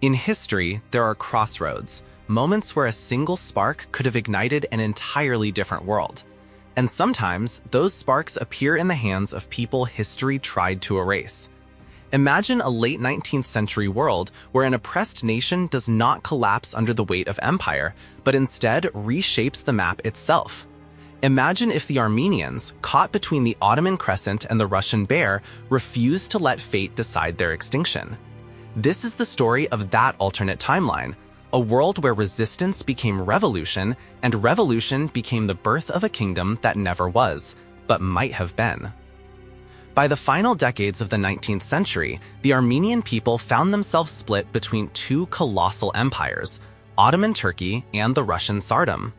In history, there are crossroads, moments where a single spark could have ignited an entirely different world. And sometimes, those sparks appear in the hands of people history tried to erase. Imagine a late 19th century world where an oppressed nation does not collapse under the weight of empire, but instead reshapes the map itself. Imagine if the Armenians, caught between the Ottoman Crescent and the Russian Bear, refused to let fate decide their extinction. This is the story of that alternate timeline, a world where resistance became revolution, and revolution became the birth of a kingdom that never was, but might have been. By the final decades of the 19th century, the Armenian people found themselves split between two colossal empires, Ottoman Turkey and the Russian Tsardom.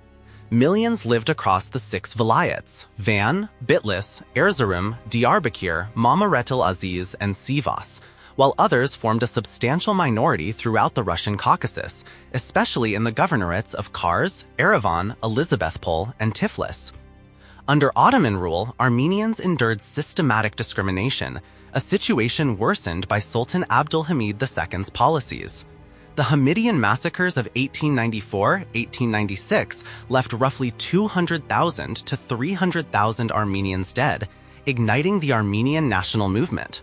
Millions lived across the six vilayets, Van, Bitlis, Erzurum, Diyarbakir, Mamaret Aziz, and Sivas, while others formed a substantial minority throughout the Russian Caucasus, especially in the governorates of Kars, Yerevan, Elizabethpol, and Tiflis. Under Ottoman rule, Armenians endured systematic discrimination, a situation worsened by Sultan Abdulhamid II's policies. The Hamidian Massacres of 1894-1896 left roughly 200,000 to 300,000 Armenians dead, igniting the Armenian national movement.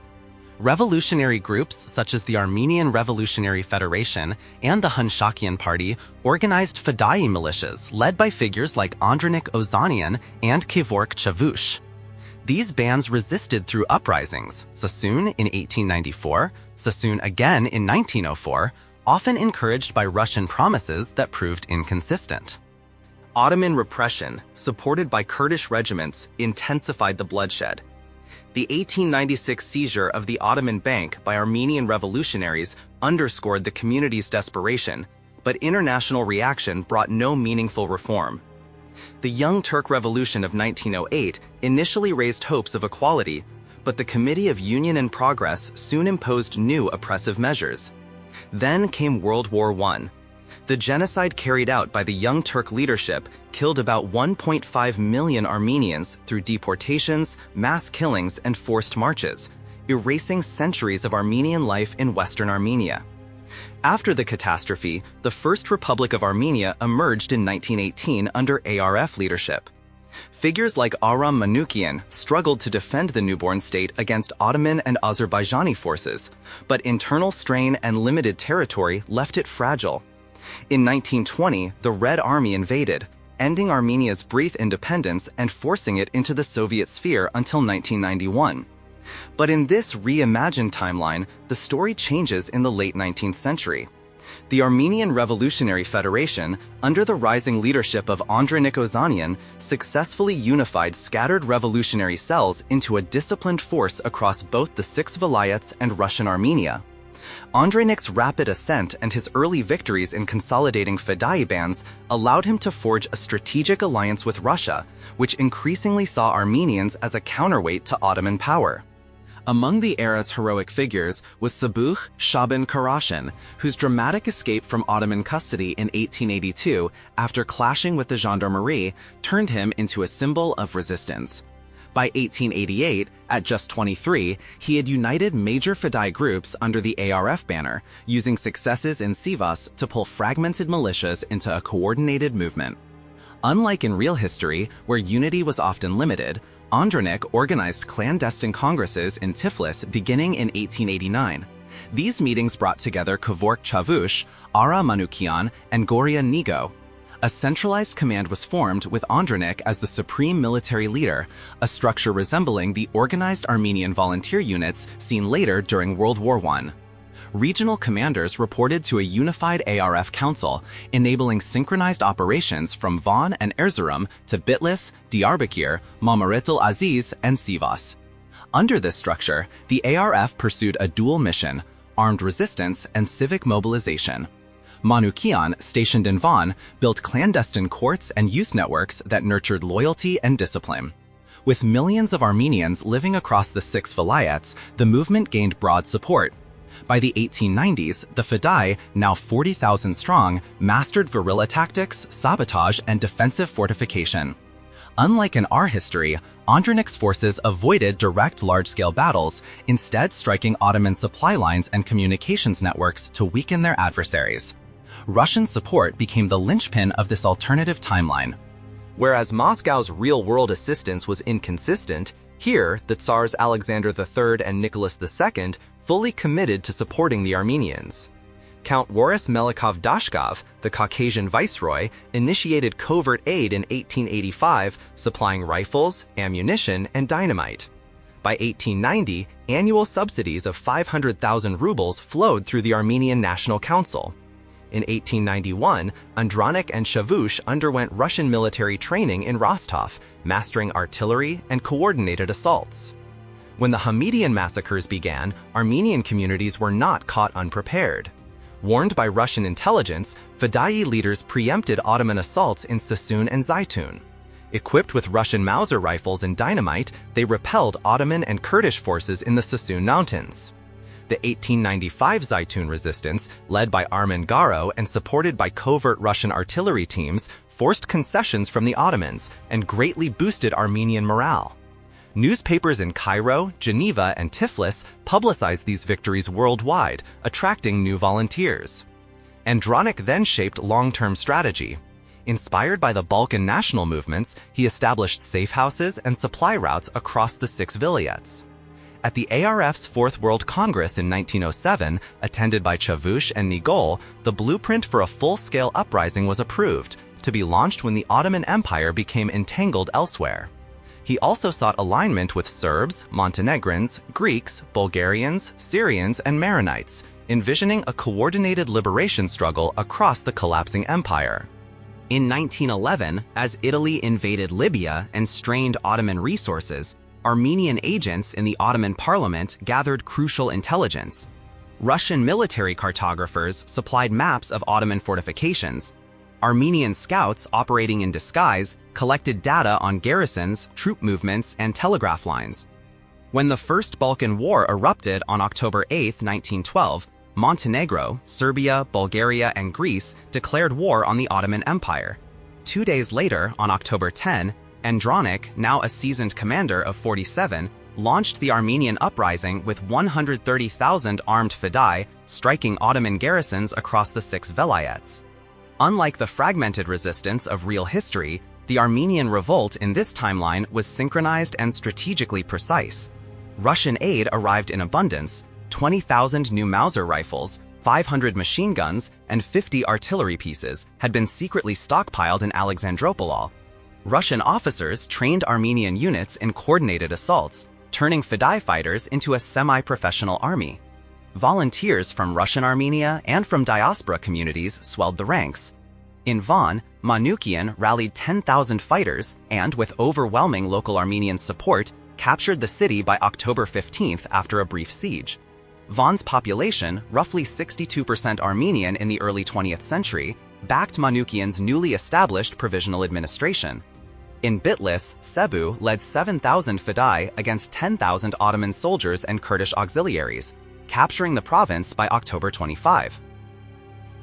Revolutionary groups such as the Armenian Revolutionary Federation and the Hunshakian Party organized Fedai militias led by figures like Andronik Ozanian and Kevork Chavush. These bands resisted through uprisings, Sassoon in 1894, Sassoon again in 1904, often encouraged by Russian promises that proved inconsistent. Ottoman repression, supported by Kurdish regiments, intensified the bloodshed. The 1896 seizure of the Ottoman Bank by Armenian revolutionaries underscored the community's desperation, but international reaction brought no meaningful reform. The Young Turk Revolution of 1908 initially raised hopes of equality, but the Committee of Union and Progress soon imposed new oppressive measures. Then came World War I. The genocide carried out by the Young Turk leadership killed about 1.5 million Armenians through deportations, mass killings, and forced marches, erasing centuries of Armenian life in Western Armenia. After the catastrophe, the First Republic of Armenia emerged in 1918 under ARF leadership. Figures like Aram Manoukian struggled to defend the newborn state against Ottoman and Azerbaijani forces, but internal strain and limited territory left it fragile. In 1920, the Red Army invaded, ending Armenia's brief independence and forcing it into the Soviet sphere until 1991. But in this reimagined timeline, the story changes in the late 19th century. The Armenian Revolutionary Federation, under the rising leadership of Andronik Ozanian, successfully unified scattered revolutionary cells into a disciplined force across both the six vilayets and Russian Armenia. Andronik's rapid ascent and his early victories in consolidating Fedai bands allowed him to forge a strategic alliance with Russia, which increasingly saw Armenians as a counterweight to Ottoman power. Among the era's heroic figures was Sabuh Shaban Karashin, whose dramatic escape from Ottoman custody in 1882 after clashing with the gendarmerie turned him into a symbol of resistance. By 1888, at just 23, he had united major Fedai groups under the ARF banner, using successes in Sivas to pull fragmented militias into a coordinated movement. Unlike in real history, where unity was often limited, Andronik organized clandestine congresses in Tiflis beginning in 1889. These meetings brought together Kevork Chavush, Ara Manoukian, and Goria Nigo. A centralized command was formed with Andronik as the supreme military leader, a structure resembling the organized Armenian volunteer units seen later during World War I. Regional commanders reported to a unified ARF council, enabling synchronized operations from Van and Erzurum to Bitlis, Diyarbakir, Mamaret Aziz, and Sivas. Under this structure, the ARF pursued a dual mission: armed resistance and civic mobilization. Manoukian, stationed in Van, built clandestine courts and youth networks that nurtured loyalty and discipline. With millions of Armenians living across the six vilayets, the movement gained broad support. By the 1890s, the Fedai, now 40,000 strong, mastered guerrilla tactics, sabotage, and defensive fortification. Unlike in our history, Andronik's forces avoided direct large-scale battles, instead striking Ottoman supply lines and communications networks to weaken their adversaries. Russian support became the linchpin of this alternative timeline. Whereas Moscow's real-world assistance was inconsistent, here the Tsars Alexander III and Nicholas II fully committed to supporting the Armenians. Count Boris Melikov-Dashkov, the Caucasian viceroy, initiated covert aid in 1885, supplying rifles, ammunition, and dynamite. By 1890, annual subsidies of 500,000 rubles flowed through the Armenian National Council. In 1891, Andronik and Shavush underwent Russian military training in Rostov, mastering artillery and coordinated assaults. When the Hamidian Massacres began, Armenian communities were not caught unprepared. Warned by Russian intelligence, Fedai leaders preempted Ottoman assaults in Sassoon and Zaytun. Equipped with Russian Mauser rifles and dynamite, they repelled Ottoman and Kurdish forces in the Sassoon Mountains. The 1895 Zaytun resistance, led by Armen Garo and supported by covert Russian artillery teams, forced concessions from the Ottomans and greatly boosted Armenian morale. Newspapers in Cairo, Geneva, and Tiflis publicized these victories worldwide, attracting new volunteers. Andronik then shaped long-term strategy. Inspired by the Balkan national movements, he established safe houses and supply routes across the 6 vilayets. At the ARF's Fourth World Congress in 1907, attended by Chavush and Nigol, the blueprint for a full-scale uprising was approved, to be launched when the Ottoman Empire became entangled elsewhere. He also sought alignment with Serbs, Montenegrins, Greeks, Bulgarians, Syrians, and Maronites, envisioning a coordinated liberation struggle across the collapsing empire. In 1911, as Italy invaded Libya and strained Ottoman resources, Armenian agents in the Ottoman parliament gathered crucial intelligence. Russian military cartographers supplied maps of Ottoman fortifications. Armenian scouts operating in disguise collected data on garrisons, troop movements, and telegraph lines. When the First Balkan War erupted on October 8, 1912, Montenegro, Serbia, Bulgaria, and Greece declared war on the Ottoman Empire. 2 days later, on October 10, Andronik, now a seasoned commander of 47, launched the Armenian uprising with 130,000 armed Fedai, striking Ottoman garrisons across the 6 vilayets. Unlike the fragmented resistance of real history, the Armenian revolt in this timeline was synchronized and strategically precise. Russian aid arrived in abundance: 20,000 new Mauser rifles, 500 machine guns, and 50 artillery pieces had been secretly stockpiled in Alexandropol. Russian officers trained Armenian units in coordinated assaults, turning Fedai fighters into a semi-professional army. Volunteers from Russian Armenia and from diaspora communities swelled the ranks. In Van, Manukian rallied 10,000 fighters and, with overwhelming local Armenian support, captured the city by October 15th after a brief siege. Van's population, roughly 62% Armenian in the early 20th century, backed Manukian's newly established provisional administration. In Bitlis, Cebu led 7,000 Fedai against 10,000 Ottoman soldiers and Kurdish auxiliaries, capturing the province by October 25.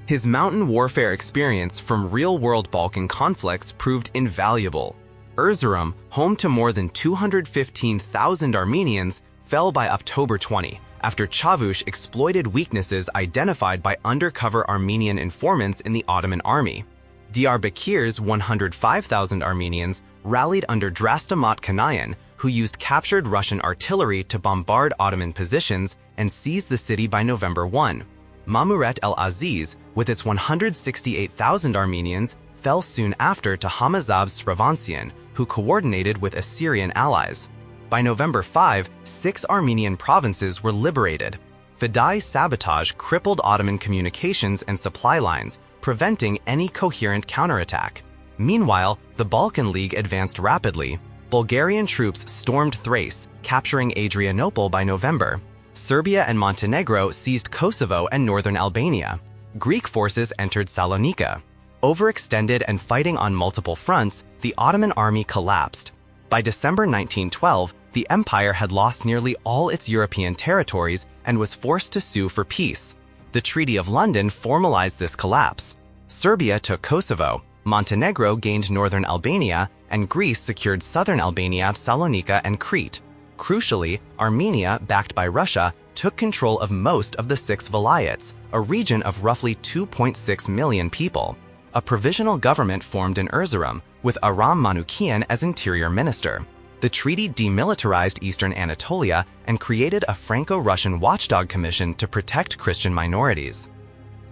His mountain warfare experience from real-world Balkan conflicts proved invaluable. Erzurum, home to more than 215,000 Armenians, fell by October 20 after Chavush exploited weaknesses identified by undercover Armenian informants in the Ottoman army. Diyarbakir's 105,000 Armenians rallied under Drastamat Kanayan, who used captured Russian artillery to bombard Ottoman positions and seized the city by November 1. Mamuret el-Aziz, with its 168,000 Armenians, fell soon after to Hamazab's Sravansian, who coordinated with Assyrian allies. By November 5, 6 Armenian provinces were liberated. Fedai sabotage crippled Ottoman communications and supply lines, preventing any coherent counterattack. Meanwhile, the Balkan League advanced rapidly. Bulgarian troops stormed Thrace, capturing Adrianople by November. Serbia and Montenegro seized Kosovo and northern Albania. Greek forces entered Salonika. Overextended and fighting on multiple fronts, the Ottoman army collapsed. By December 1912, the empire had lost nearly all its European territories and was forced to sue for peace. The Treaty of London formalized this collapse. Serbia took Kosovo. Montenegro gained northern Albania, and Greece secured southern Albania, Salonika, and Crete. Crucially, Armenia, backed by Russia, took control of most of the 6 vilayets, a region of roughly 2.6 million people. A provisional government formed in Erzurum, with Aram Manukian as interior minister. The treaty demilitarized eastern Anatolia and created a Franco-Russian watchdog commission to protect Christian minorities.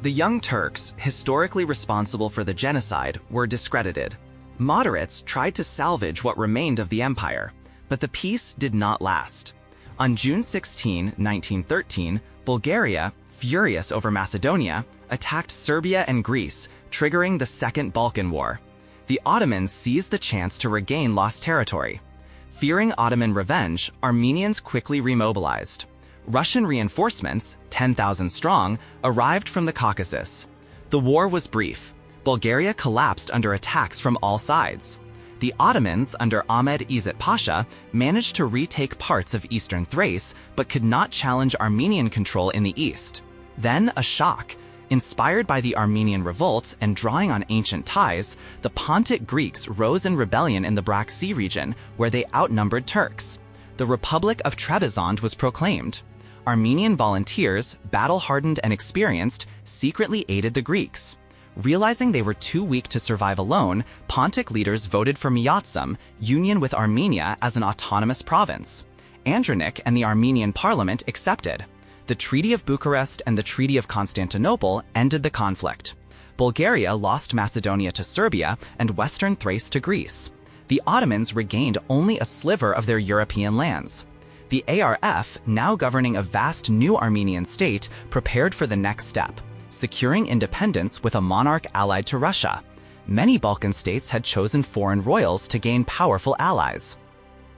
The Young Turks, historically responsible for the genocide, were discredited. Moderates tried to salvage what remained of the empire, but the peace did not last. On June 16, 1913, Bulgaria, furious over Macedonia, attacked Serbia and Greece, triggering the Second Balkan War. The Ottomans seized the chance to regain lost territory. Fearing Ottoman revenge, Armenians quickly remobilized. Russian reinforcements, 10,000 strong, arrived from the Caucasus. The war was brief. Bulgaria collapsed under attacks from all sides. The Ottomans, under Ahmed Izzet Pasha, managed to retake parts of eastern Thrace, but could not challenge Armenian control in the east. Then a shock. Inspired by the Armenian revolt and drawing on ancient ties, the Pontic Greeks rose in rebellion in the Black Sea region, where they outnumbered Turks. The Republic of Trebizond was proclaimed. Armenian volunteers, battle-hardened and experienced, secretly aided the Greeks. Realizing they were too weak to survive alone, Pontic leaders voted for Miatsum, union with Armenia as an autonomous province. Andronik and the Armenian parliament accepted. The Treaty of Bucharest and the Treaty of Constantinople ended the conflict. Bulgaria lost Macedonia to Serbia and western Thrace to Greece. The Ottomans regained only a sliver of their European lands. The ARF, now governing a vast new Armenian state, prepared for the next step, securing independence with a monarch allied to Russia. Many Balkan states had chosen foreign royals to gain powerful allies.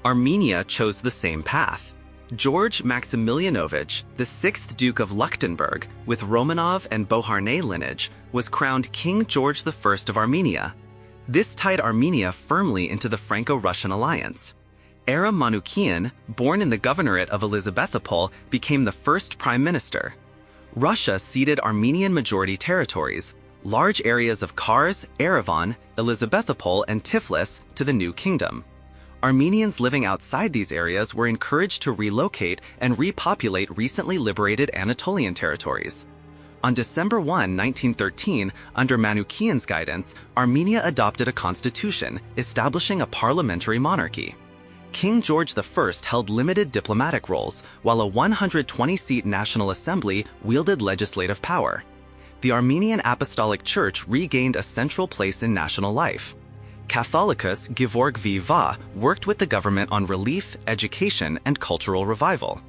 Armenia chose the same path. George Maximilianovich, the 6th Duke of Leuchtenberg, with Romanov and Beauharnais lineage, was crowned King George I of Armenia. This tied Armenia firmly into the Franco-Russian alliance. Aram Manukian, born in the governorate of Elizabethopol, became the first prime minister. Russia ceded Armenian majority territories, large areas of Kars, Yerevan, Elizabethopol, and Tiflis, to the new kingdom. Armenians living outside these areas were encouraged to relocate and repopulate recently liberated Anatolian territories. On December 1, 1913, under Manukian's guidance, Armenia adopted a constitution, establishing a parliamentary monarchy. King George I held limited diplomatic roles, while a 120-seat National Assembly wielded legislative power. The Armenian Apostolic Church regained a central place in national life. Catholicus Gevorg V. Va worked with the government on relief, education, and cultural revival.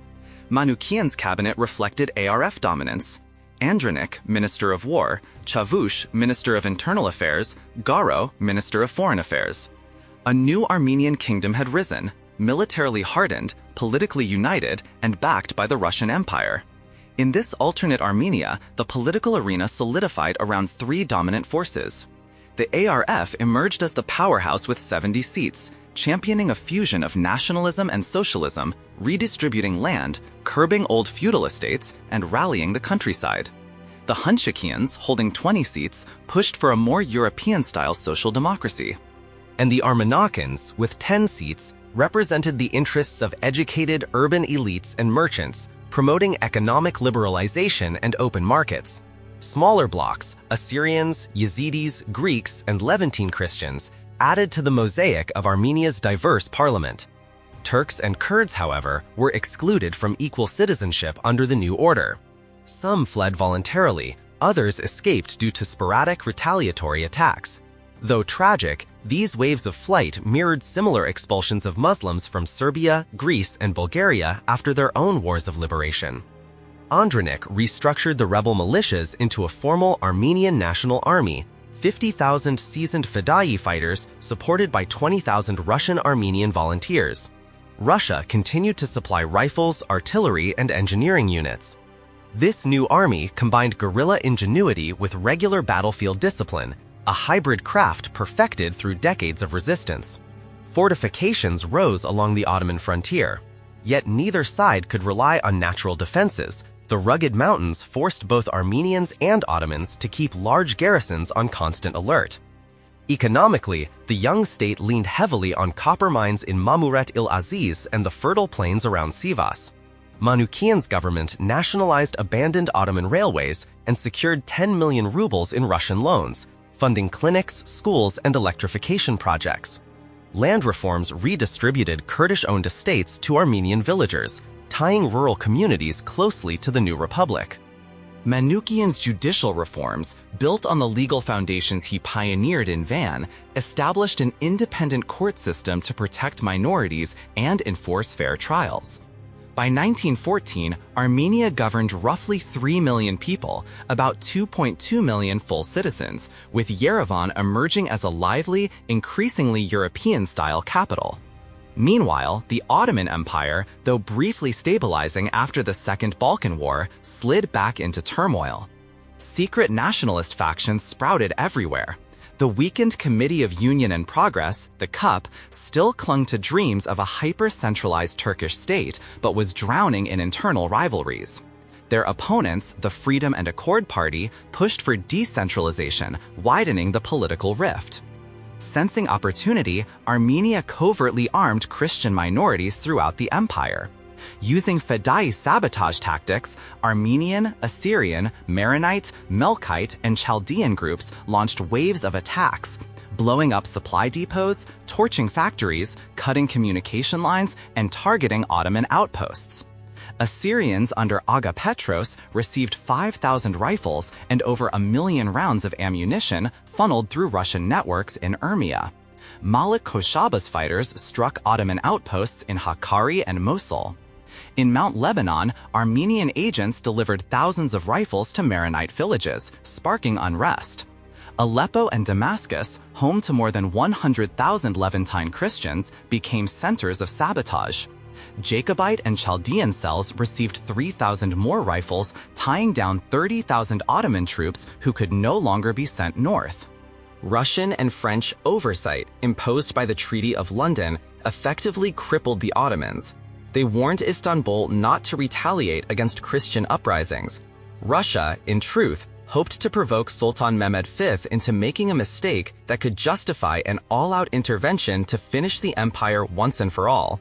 Manukian's cabinet reflected ARF dominance. Andronik, Minister of War, Chavush, Minister of Internal Affairs, Garo, Minister of Foreign Affairs. A new Armenian kingdom had risen, militarily hardened, politically united, and backed by the Russian Empire. In this alternate Armenia, the political arena solidified around 3 dominant forces. The ARF emerged as the powerhouse with 70 seats, championing a fusion of nationalism and socialism, redistributing land, curbing old feudal estates, and rallying the countryside. The Hunchakians, holding 20 seats, pushed for a more European-style social democracy. And the Armenakans, with 10 seats, represented the interests of educated urban elites and merchants, promoting economic liberalization and open markets. Smaller blocs, Assyrians, Yazidis, Greeks, and Levantine Christians, added to the mosaic of Armenia's diverse parliament. Turks and Kurds, however, were excluded from equal citizenship under the new order. Some fled voluntarily, others escaped due to sporadic retaliatory attacks. Though tragic, these waves of flight mirrored similar expulsions of Muslims from Serbia, Greece, and Bulgaria after their own wars of liberation. Andronik restructured the rebel militias into a formal Armenian National Army, 50,000 seasoned Fedai fighters supported by 20,000 Russian Armenian volunteers. Russia continued to supply rifles, artillery, and engineering units. This new army combined guerrilla ingenuity with regular battlefield discipline, a hybrid craft perfected through decades of resistance. Fortifications rose along the Ottoman frontier. Yet neither side could rely on natural defenses. The rugged mountains forced both Armenians and Ottomans to keep large garrisons on constant alert. Economically, the young state leaned heavily on copper mines in Mamuret-il-Aziz and the fertile plains around Sivas. Manukian's government nationalized abandoned Ottoman railways and secured 10 million rubles in Russian loans, funding clinics, schools, and electrification projects. Land reforms redistributed Kurdish-owned estates to Armenian villagers, tying rural communities closely to the new republic. Manukian's judicial reforms, built on the legal foundations he pioneered in Van, established an independent court system to protect minorities and enforce fair trials. By 1914, Armenia governed roughly 3 million people, about 2.2 million full citizens, with Yerevan emerging as a lively, increasingly European-style capital. Meanwhile, the Ottoman Empire, though briefly stabilizing after the Second Balkan War, slid back into turmoil. Secret nationalist factions sprouted everywhere. The weakened Committee of Union and Progress, the CUP, still clung to dreams of a hyper-centralized Turkish state, but was drowning in internal rivalries. Their opponents, the Freedom and Accord Party, pushed for decentralization, widening the political rift. Sensing opportunity, Armenia covertly armed Christian minorities throughout the empire. Using Fedai sabotage tactics, Armenian, Assyrian, Maronite, Melkite, and Chaldean groups launched waves of attacks, blowing up supply depots, torching factories, cutting communication lines, and targeting Ottoman outposts. Assyrians under Aga Petros received 5,000 rifles and over 1 million rounds of ammunition funneled through Russian networks in Urmia. Malik Koshaba's fighters struck Ottoman outposts in Hakkari and Mosul. In Mount Lebanon, Armenian agents delivered thousands of rifles to Maronite villages, sparking unrest. Aleppo and Damascus, home to more than 100,000 Levantine Christians, became centers of sabotage. Jacobite and Chaldean cells received 3,000 more rifles, tying down 30,000 Ottoman troops who could no longer be sent north. Russian and French oversight, imposed by the Treaty of London, effectively crippled the Ottomans. They warned Istanbul not to retaliate against Christian uprisings. Russia, in truth, hoped to provoke Sultan Mehmed V into making a mistake that could justify an all-out intervention to finish the empire once and for all.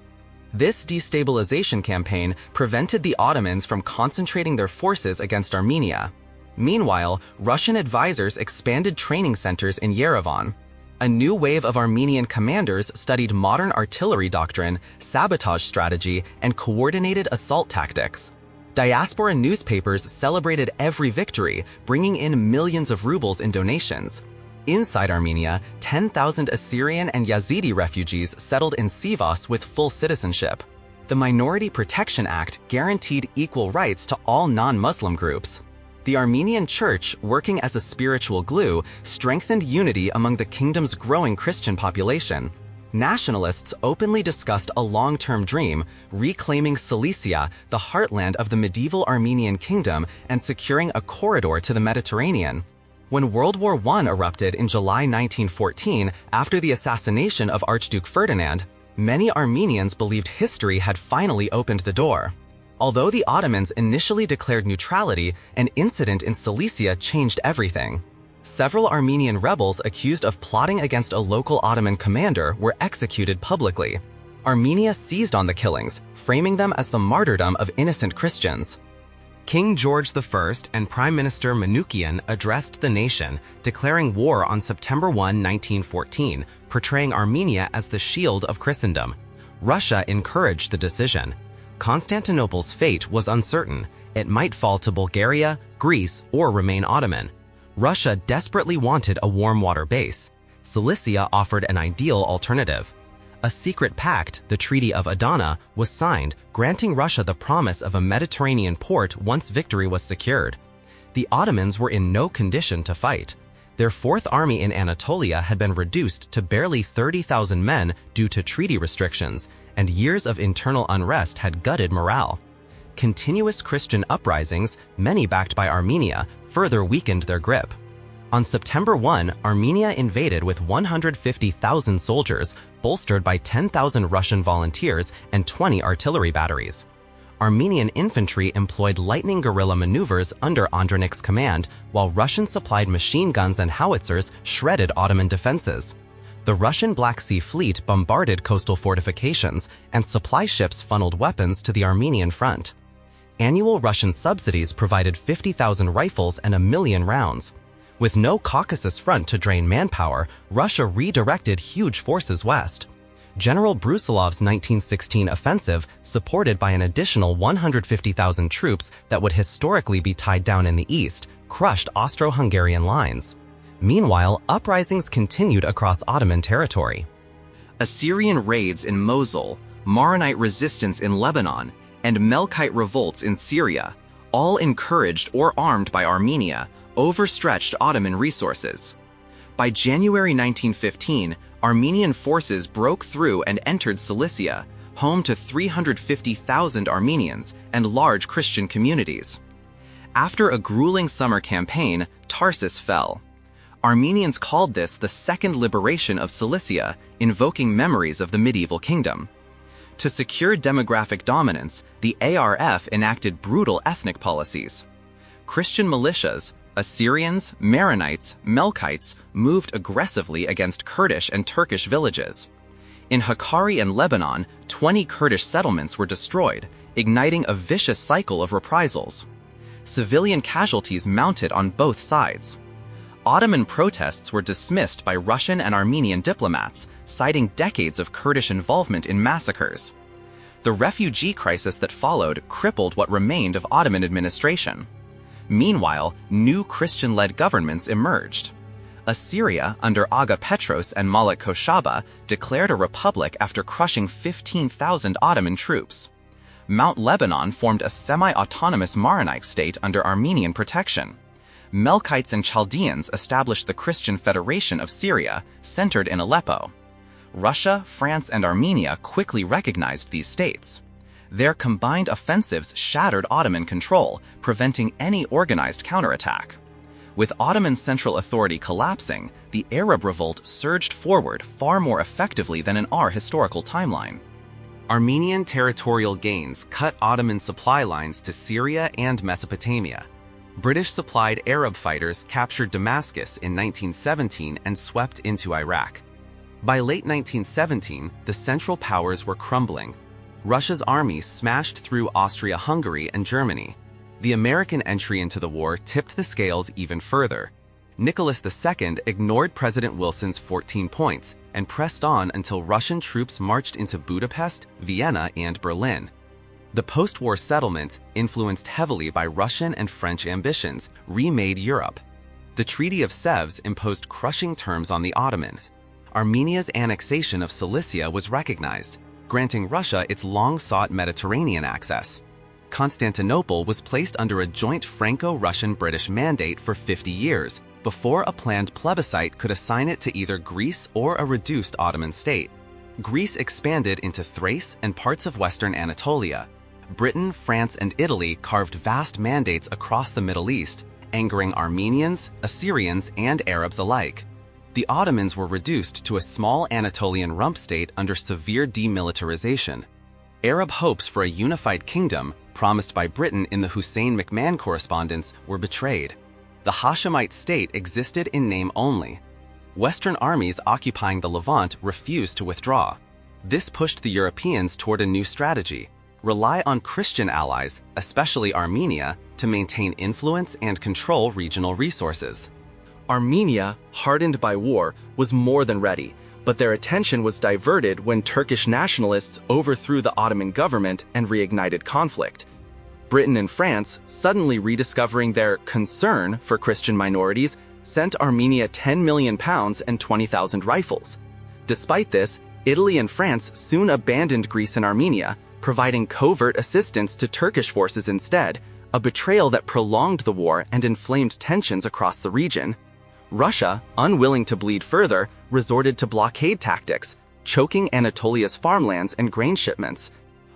This destabilization campaign prevented the Ottomans from concentrating their forces against Armenia. Meanwhile, Russian advisors expanded training centers in Yerevan. A new wave of Armenian commanders studied modern artillery doctrine, sabotage strategy, and coordinated assault tactics. Diaspora newspapers celebrated every victory, bringing in millions of rubles in donations. Inside Armenia, 10,000 Assyrian and Yazidi refugees settled in Sivas with full citizenship. The Minority Protection Act guaranteed equal rights to all non-Muslim groups. The Armenian Church, working as a spiritual glue, strengthened unity among the kingdom's growing Christian population. Nationalists openly discussed a long-term dream, reclaiming Cilicia, the heartland of the medieval Armenian kingdom, and securing a corridor to the Mediterranean. When World War I erupted in July 1914 after the assassination of Archduke Ferdinand, many Armenians believed history had finally opened the door. Although the Ottomans initially declared neutrality, an incident in Cilicia changed everything. Several Armenian rebels accused of plotting against a local Ottoman commander were executed publicly. Armenia seized on the killings, framing them as the martyrdom of innocent Christians. King George I and Prime Minister Manukian addressed the nation, declaring war on September 1, 1914, portraying Armenia as the shield of Christendom. Russia encouraged the decision. Constantinople's fate was uncertain. It might fall to Bulgaria, Greece, or remain Ottoman. Russia desperately wanted a warm water base. Cilicia offered an ideal alternative. A secret pact, the Treaty of Adana, was signed, granting Russia the promise of a Mediterranean port once victory was secured. The Ottomans were in no condition to fight. Their Fourth Army in Anatolia had been reduced to barely 30,000 men due to treaty restrictions, and years of internal unrest had gutted morale. Continuous Christian uprisings, many backed by Armenia, further weakened their grip. On September 1, Armenia invaded with 150,000 soldiers, bolstered by 10,000 Russian volunteers and 20 artillery batteries. Armenian infantry employed lightning guerrilla maneuvers under Andronik's command, while Russian-supplied machine guns and howitzers shredded Ottoman defenses. The Russian Black Sea Fleet bombarded coastal fortifications, and supply ships funneled weapons to the Armenian front. Annual Russian subsidies provided 50,000 rifles and 1 million rounds. With no Caucasus front to drain manpower, Russia redirected huge forces west. General Brusilov's 1916 offensive, supported by an additional 150,000 troops that would historically be tied down in the east, crushed Austro-Hungarian lines. Meanwhile, uprisings continued across Ottoman territory. Assyrian raids in Mosul, Maronite resistance in Lebanon, and Melkite revolts in Syria, all encouraged or armed by Armenia, overstretched Ottoman resources. By January 1915, Armenian forces broke through and entered Cilicia, home to 350,000 Armenians and large Christian communities. After a grueling summer campaign, Tarsus fell. Armenians called this the Second Liberation of Cilicia, invoking memories of the medieval kingdom. To secure demographic dominance, the ARF enacted brutal ethnic policies. Christian militias, Assyrians, Maronites, Melkites, moved aggressively against Kurdish and Turkish villages. In Hakkari and Lebanon, 20 Kurdish settlements were destroyed, igniting a vicious cycle of reprisals. Civilian casualties mounted on both sides. Ottoman protests were dismissed by Russian and Armenian diplomats, citing decades of Kurdish involvement in massacres. The refugee crisis that followed crippled what remained of Ottoman administration. Meanwhile, new Christian-led governments emerged. Assyria, under Aga Petros and Malik Koshaba, declared a republic after crushing 15,000 Ottoman troops. Mount Lebanon formed a semi-autonomous Maronite state under Armenian protection. Melkites and Chaldeans established the Christian Federation of Syria, centered in Aleppo. Russia, France, and Armenia quickly recognized these states. Their combined offensives shattered Ottoman control, preventing any organized counterattack. With Ottoman central authority collapsing, the Arab revolt surged forward far more effectively than in our historical timeline. Armenian territorial gains cut Ottoman supply lines to Syria and Mesopotamia. British-supplied Arab fighters captured Damascus in 1917 and swept into Iraq. By late 1917, the Central Powers were crumbling. Russia's army smashed through Austria-Hungary and Germany. The American entry into the war tipped the scales even further. Nicholas II ignored President Wilson's 14 points and pressed on until Russian troops marched into Budapest, Vienna, and Berlin. The post-war settlement, influenced heavily by Russian and French ambitions, remade Europe. The Treaty of Sèvres imposed crushing terms on the Ottomans. Armenia's annexation of Cilicia was recognized, granting Russia its long-sought Mediterranean access. Constantinople was placed under a joint Franco-Russian-British mandate for 50 years, before a planned plebiscite could assign it to either Greece or a reduced Ottoman state. Greece expanded into Thrace and parts of western Anatolia. Britain, France, and Italy carved vast mandates across the Middle East, angering Armenians, Assyrians, and Arabs alike. The Ottomans were reduced to a small Anatolian rump state under severe demilitarization. Arab hopes for a unified kingdom, promised by Britain in the Hussein McMahon correspondence, were betrayed. The Hashemite state existed in name only. Western armies occupying the Levant refused to withdraw. This pushed the Europeans toward a new strategy: rely on Christian allies, especially Armenia, to maintain influence and control regional resources. Armenia, hardened by war, was more than ready, but their attention was diverted when Turkish nationalists overthrew the Ottoman government and reignited conflict. Britain and France, suddenly rediscovering their concern for Christian minorities, sent Armenia £10 million and 20,000 rifles. Despite this, Italy and France soon abandoned Greece and Armenia, providing covert assistance to Turkish forces instead, a betrayal that prolonged the war and inflamed tensions across the region. Russia, unwilling to bleed further, resorted to blockade tactics, choking Anatolia's farmlands and grain shipments.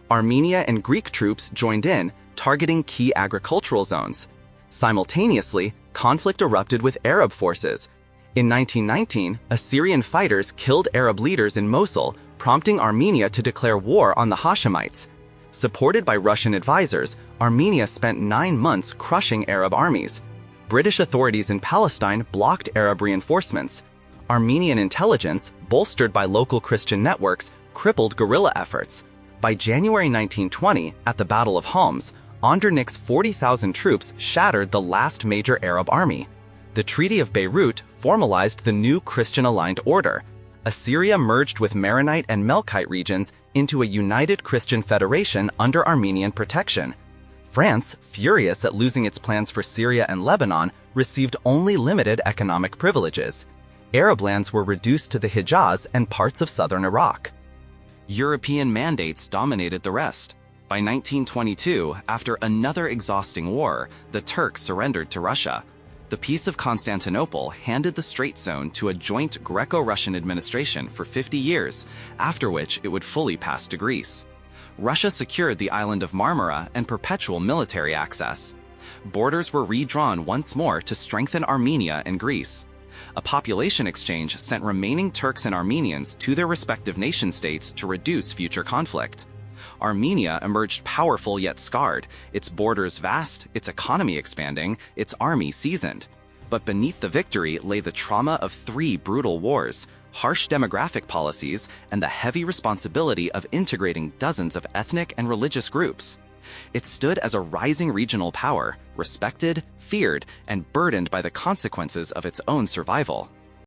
Armenia and Greek troops joined in, targeting key agricultural zones. Simultaneously, conflict erupted with Arab forces. In 1919, Assyrian fighters killed Arab leaders in Mosul, prompting Armenia to declare war on the Hashemites. Supported by Russian advisors, Armenia spent 9 months crushing Arab armies. British authorities in Palestine blocked Arab reinforcements. Armenian intelligence, bolstered by local Christian networks, crippled guerrilla efforts. By January 1920, at the Battle of Homs, Andernich's 40,000 troops shattered the last major Arab army. The Treaty of Beirut formalized the new Christian-aligned order. Assyria merged with Maronite and Melkite regions into a united Christian federation under Armenian protection. France, furious at losing its plans for Syria and Lebanon, received only limited economic privileges. Arab lands were reduced to the Hijaz and parts of southern Iraq. European mandates dominated the rest. By 1922, after another exhausting war, the Turks surrendered to Russia. The Peace of Constantinople handed the Strait Zone to a joint Greco-Russian administration for 50 years, after which it would fully pass to Greece. Russia secured the island of Marmara and perpetual military access. Borders were redrawn once more to strengthen Armenia and Greece. A population exchange sent remaining Turks and Armenians to their respective nation-states to reduce future conflict. Armenia emerged powerful yet scarred, its borders vast, its economy expanding, its army seasoned. But beneath the victory lay the trauma of 3 brutal wars, harsh demographic policies, and the heavy responsibility of integrating dozens of ethnic and religious groups. It stood as a rising regional power, respected, feared, and burdened by the consequences of its own survival.